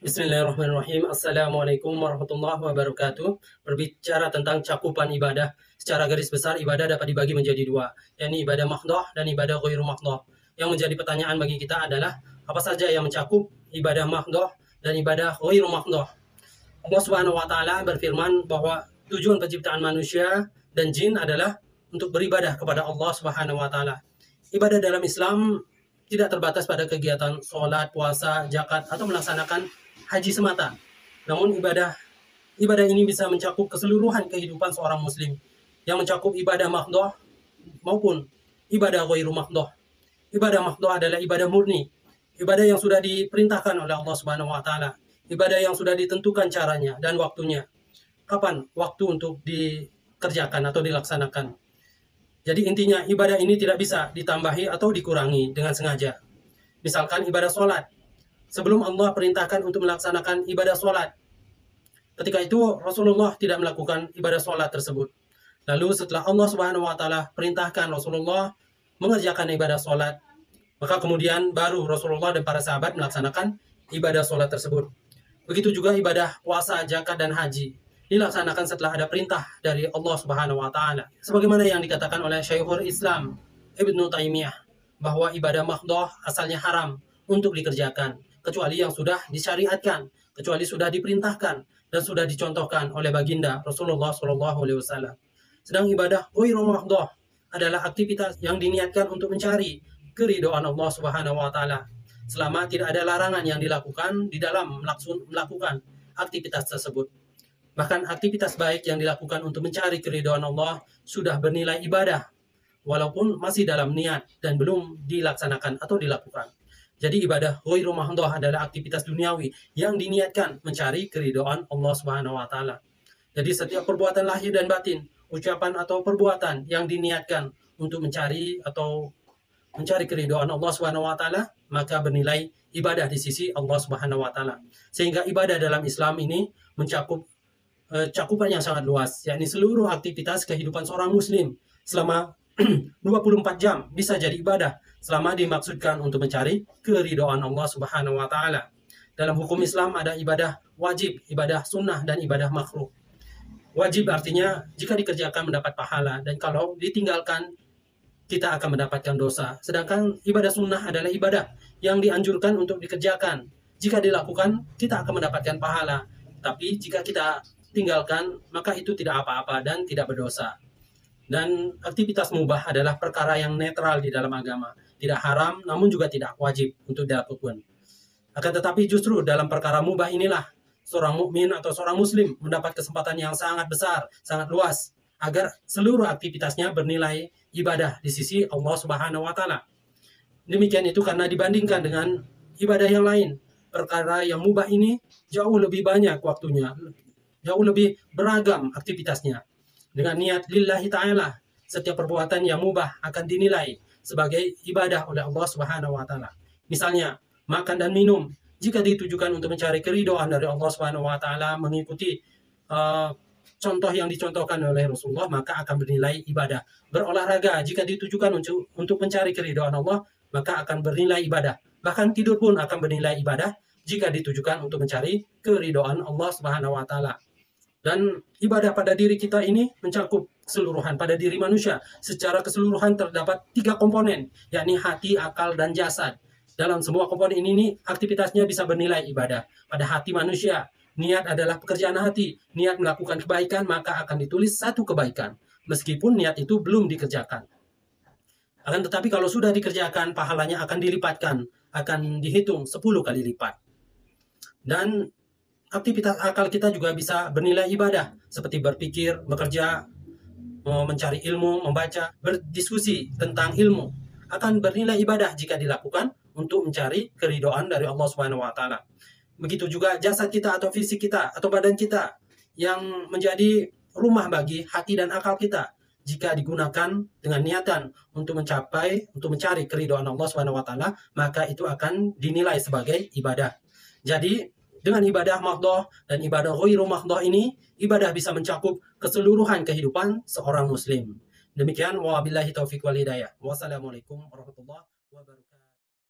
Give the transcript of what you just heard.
Bismillahirrahmanirrahim. Assalamualaikum warahmatullahi wabarakatuh. Berbicara tentang cakupan ibadah, secara garis besar ibadah dapat dibagi menjadi dua, yakni ibadah mahdhah dan ibadah ghairu mahdhah. Yang menjadi pertanyaan bagi kita adalah apa saja yang mencakup ibadah mahdhah dan ibadah ghairu mahdhah. Allah Subhanahu wa taala berfirman bahwa tujuan penciptaan manusia dan jin adalah untuk beribadah kepada Allah Subhanahu wa taala. Ibadah dalam Islam tidak terbatas pada kegiatan sholat, puasa, zakat, atau melaksanakan haji semata. Namun ibadah ini bisa mencakup keseluruhan kehidupan seorang muslim, yang mencakup ibadah mahdhah maupun ibadah ghairu mahdhah. Ibadah mahdhah adalah ibadah murni, ibadah yang sudah diperintahkan oleh Allah Subhanahu wa taala, ibadah yang sudah ditentukan caranya dan waktunya. Kapan waktu untuk dikerjakan atau dilaksanakan. Jadi intinya ibadah ini tidak bisa ditambahi atau dikurangi dengan sengaja. Misalkan ibadah sholat. Sebelum Allah perintahkan untuk melaksanakan ibadah sholat, ketika itu Rasulullah tidak melakukan ibadah sholat tersebut. Lalu setelah Allah Subhanahu wa taala perintahkan Rasulullah mengerjakan ibadah sholat, maka kemudian baru Rasulullah dan para sahabat melaksanakan ibadah sholat tersebut. Begitu juga ibadah puasa, zakat, dan haji dilaksanakan setelah ada perintah dari Allah Subhanahu wa taala. Sebagaimana yang dikatakan oleh Syekhul Islam Ibnu Taimiyah bahwa ibadah mahdhah asalnya haram untuk dikerjakan kecuali yang sudah disyariatkan, kecuali sudah diperintahkan dan sudah dicontohkan oleh baginda Rasulullah SAW. Sedang ibadah ghairu mahdhah adalah aktivitas yang diniatkan untuk mencari keridhaan Allah Subhanahu wa taala. Selama tidak ada larangan yang dilakukan di dalam melakukan aktivitas tersebut. Bahkan aktivitas baik yang dilakukan untuk mencari keridhaan Allah sudah bernilai ibadah, walaupun masih dalam niat dan belum dilaksanakan atau dilakukan. Jadi ibadah ghairu mahdhah adalah aktivitas duniawi yang diniatkan mencari keridhaan Allah Subhanahu wa taala. Jadi setiap perbuatan lahir dan batin, ucapan atau perbuatan yang diniatkan untuk mencari keridhaan Allah Subhanahu wa taala, maka bernilai ibadah di sisi Allah Subhanahu wa taala. Sehingga ibadah dalam Islam ini mencakup cakupan yang sangat luas, yakni seluruh aktivitas kehidupan seorang muslim selama 24 jam bisa jadi ibadah selama dimaksudkan untuk mencari keridhaan Allah Subhanahu wa taala. Dalam hukum Islam ada ibadah wajib, ibadah sunnah, dan ibadah makruh. Wajib artinya jika dikerjakan mendapat pahala, dan kalau ditinggalkan kita akan mendapatkan dosa. Sedangkan ibadah sunnah adalah ibadah yang dianjurkan untuk dikerjakan. Jika dilakukan kita akan mendapatkan pahala, tapi jika kita tinggalkan maka itu tidak apa-apa dan tidak berdosa. Dan aktivitas mubah adalah perkara yang netral di dalam agama, tidak haram namun juga tidak wajib untuk dilakukan. Akan tetapi justru dalam perkara mubah inilah seorang mukmin atau seorang muslim mendapat kesempatan yang sangat besar, sangat luas agar seluruh aktivitasnya bernilai ibadah di sisi Allah Subhanahu wa taala. Demikian itu karena dibandingkan dengan ibadah yang lain, perkara yang mubah ini jauh lebih banyak waktunya, jauh lebih beragam aktivitasnya. Dengan niat lillahi ta'ala, setiap perbuatan yang mubah akan dinilai sebagai ibadah oleh Allah Subhanahu wa taala. Misalnya, makan dan minum jika ditujukan untuk mencari keridhaan dari Allah Subhanahu wa taala, mengikuti contoh yang dicontohkan oleh Rasulullah, maka akan bernilai ibadah. Berolahraga jika ditujukan untuk mencari keridhaan Allah, maka akan bernilai ibadah. Bahkan tidur pun akan bernilai ibadah jika ditujukan untuk mencari keridhaan Allah Subhanahu wa taala. Dan ibadah pada diri kita ini mencakup keseluruhan pada diri manusia. Secara keseluruhan terdapat 3 komponen, yakni hati, akal, dan jasad. Dalam semua komponen ini aktivitasnya bisa bernilai ibadah. Pada hati manusia, niat adalah pekerjaan hati. Niat melakukan kebaikan maka akan ditulis 1 kebaikan, meskipun niat itu belum dikerjakan. Akan tetapi kalau sudah dikerjakan, pahalanya akan dilipatkan, akan dihitung 10 kali lipat. Dan aktivitas akal kita juga bisa bernilai ibadah, seperti berpikir, bekerja, mencari ilmu, membaca, berdiskusi tentang ilmu. Akan bernilai ibadah jika dilakukan untuk mencari keridhaan dari Allah Subhanahu wa taala. Begitu juga jasad kita atau fisik kita atau badan kita yang menjadi rumah bagi hati dan akal kita. Jika digunakan dengan niatan untuk mencari keridhaan Allah Subhanahu wa taala, maka itu akan dinilai sebagai ibadah. Jadi dengan ibadah mahdhah dan ibadah ghairu mahdhah ini, ibadah bisa mencakup keseluruhan kehidupan seorang muslim. Demikian, wabillahi taufiq wal hidayah. Wassalamualaikum warahmatullahi wabarakatuh.